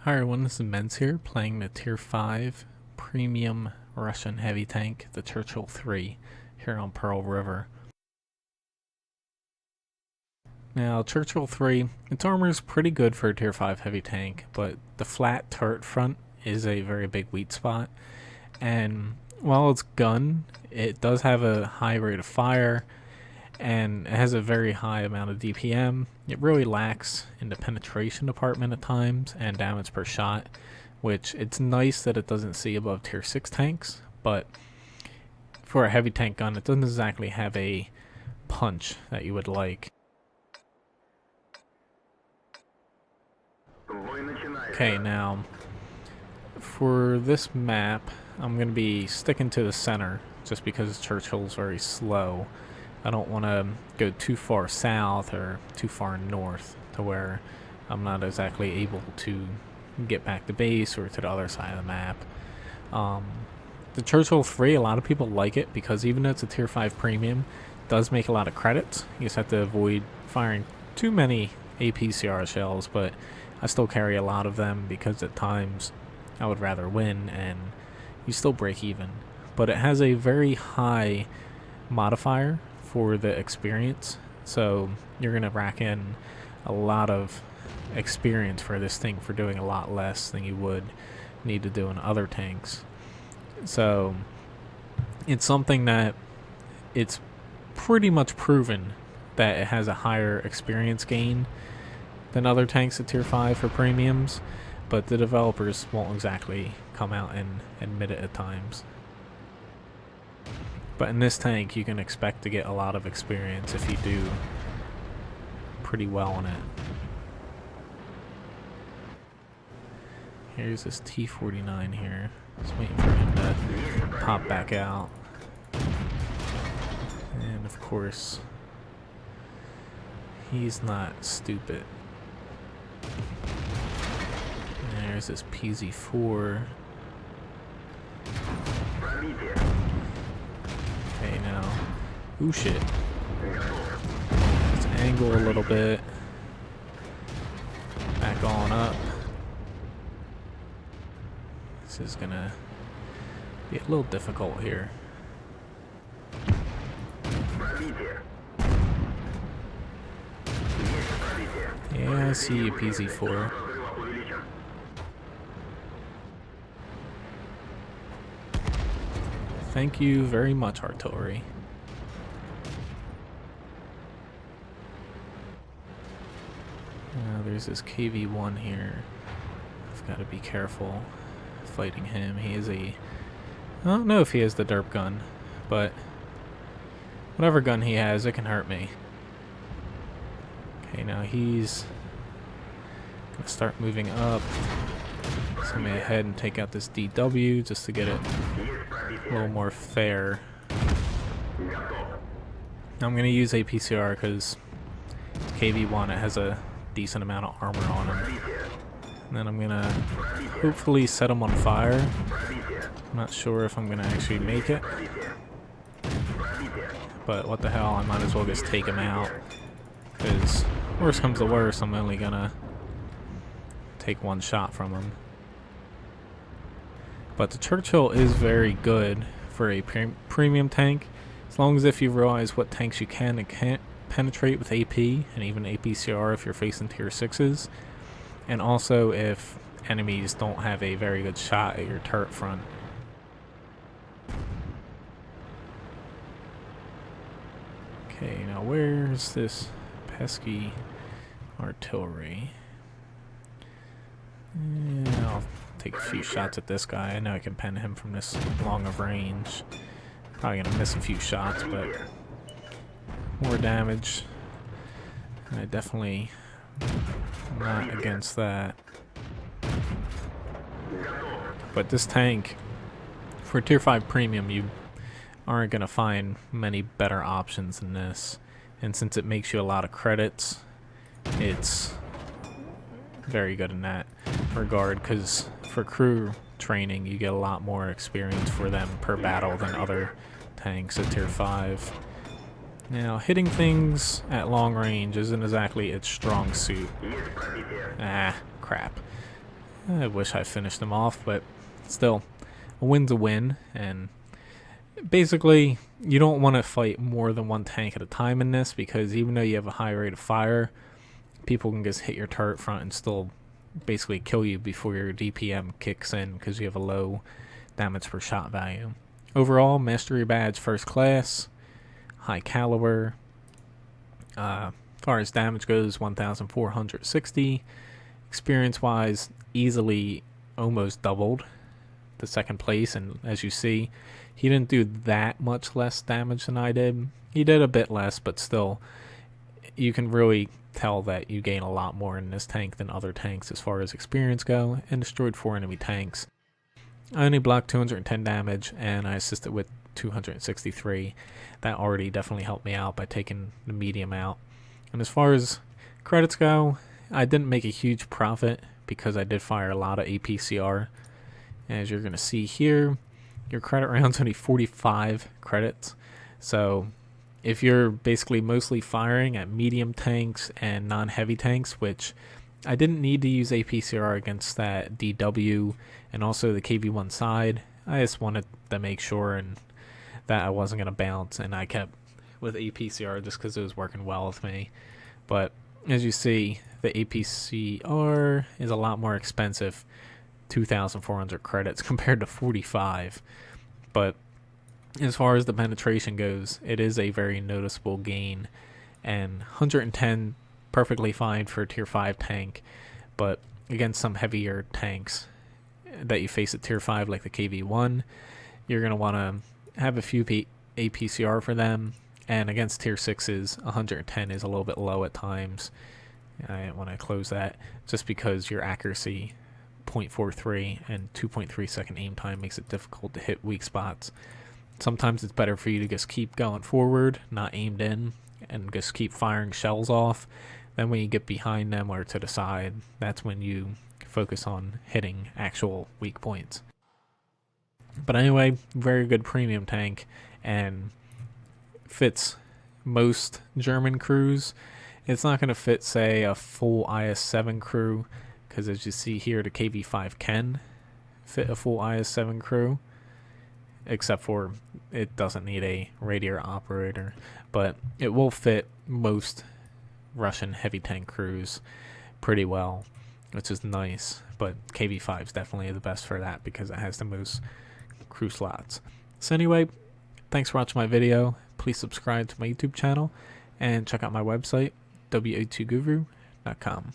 Hi everyone, this is Men's here, playing the Tier 5 Premium Russian Heavy Tank, the Churchill III, here on Pearl River. Now, Churchill III, its armor is pretty good for a Tier 5 Heavy Tank, but the flat turret front is a very big weak spot, and while it's gun, it does have a high rate of fire, and it has a very high amount of DPM. It really lacks in the penetration department at times and damage per shot, which it's nice that it doesn't see above tier 6 tanks, but for a heavy tank gun it doesn't exactly have a punch that you would like. Okay, now for this map I'm going to be sticking to the center just because Churchill's very slow. I don't want to go too far south or too far north to where I'm not exactly able to get back to base or to the other side of the map. The Churchill III, a lot of people like it because even though it's a tier 5 premium, it does make a lot of credits. You just have to avoid firing too many APCR shells, but I still carry a lot of them because at times I would rather win and you still break even. But it has a very high modifier for the experience, so you're gonna rack in a lot of experience for this thing for doing a lot less than you would need to do in other tanks. So it's something that it's pretty much proven that it has a higher experience gain than other tanks at tier 5 for premiums, but the developers won't exactly come out and admit it at times. But in this tank, you can expect to get a lot of experience if you do pretty well on it. Here's this T-49 here. Just waiting for him to pop back out. And of course, he's not stupid. And there's this PZ-4. Okay, now, ooh shit. Let's angle a little bit. Back on up. This is gonna be a little difficult here. Yeah, I see you, PZ-4. Thank you very much, artillery. Now there's this KV-1 here. I've got to be careful fighting him. He is a... I don't know if he has the derp gun, but whatever gun he has, it can hurt me. Okay, now he's going to start moving up. So I'm going to head and take out this DW just to get it a little more fair. I'm going to use APCR because KV-1, it has a decent amount of armor on him. And then I'm going to hopefully set him on fire. I'm not sure if I'm going to actually make it. But what the hell, I might as well just take him out. Because worst comes to worst, I'm only going to take one shot from him. But the Churchill is very good for a premium tank, as long as if you realize what tanks you can and can't penetrate with AP, and even APCR if you're facing tier 6s, and also if enemies don't have a very good shot at your turret front. Okay, now where's this pesky artillery? Yeah, I'll take a few shots at this guy. I know I can pen him from this long of range. Probably gonna miss a few shots, but more damage. I definitely am not against that. But this tank, for tier 5 premium, you aren't gonna find many better options than this. And since it makes you a lot of credits, it's very good in that regard, because for crew training you get a lot more experience for them per battle than other tanks at tier 5. Now, hitting things at long range isn't exactly its strong suit. Ah, crap. I wish I finished them off, but still, a win's a win. And basically, you don't want to fight more than one tank at a time in this, because even though you have a high rate of fire, people can just hit your turret front and still basically kill you before your DPM kicks in, because you have a low damage per shot value. Overall, Mastery Badge First Class, high caliber. As far as damage goes, 1,460. Experience-wise, easily almost doubled the second place, and as you see, he didn't do that much less damage than I did. He did a bit less, but still, you can really tell that you gain a lot more in this tank than other tanks as far as experience go, and destroyed 4 enemy tanks. I only blocked 210 damage, and I assisted with 263. That already definitely helped me out by taking the medium out. And as far as credits go, I didn't make a huge profit because I did fire a lot of APCR. As you're going to see here, your credit round's only 45 credits. So if you're basically mostly firing at medium tanks and non-heavy tanks, which I didn't need to use APCR against that DW and also the KV-1 side. I just wanted to make sure and that I wasn't going to bounce, and I kept with APCR just because it was working well with me. But as you see, the APCR is a lot more expensive, 2,400 credits compared to 45. But as far as the penetration goes, it is a very noticeable gain, and 110 perfectly fine for a tier 5 tank, but against some heavier tanks that you face at tier 5 like the KV-1, you're going to want to have a few APCR for them, and against tier 6s, 110 is a little bit low at times. I want to close that just because your accuracy 0.43 and 2.3 second aim time makes it difficult to hit weak spots. Sometimes it's better for you to just keep going forward, not aimed in, and just keep firing shells off. Then when you get behind them or to the side, that's when you focus on hitting actual weak points. But anyway, very good premium tank, and fits most German crews. It's not going to fit, say, a full IS-7 crew, because as you see here, the KV-5 can fit a full IS-7 crew, except for it doesn't need a radiator operator, but it will fit most Russian heavy tank crews pretty well, which is nice. But KV-5 is definitely the best for that because it has the most crew slots. So anyway, thanks for watching my video. Please subscribe to my YouTube channel and check out my website, wa2guru.com.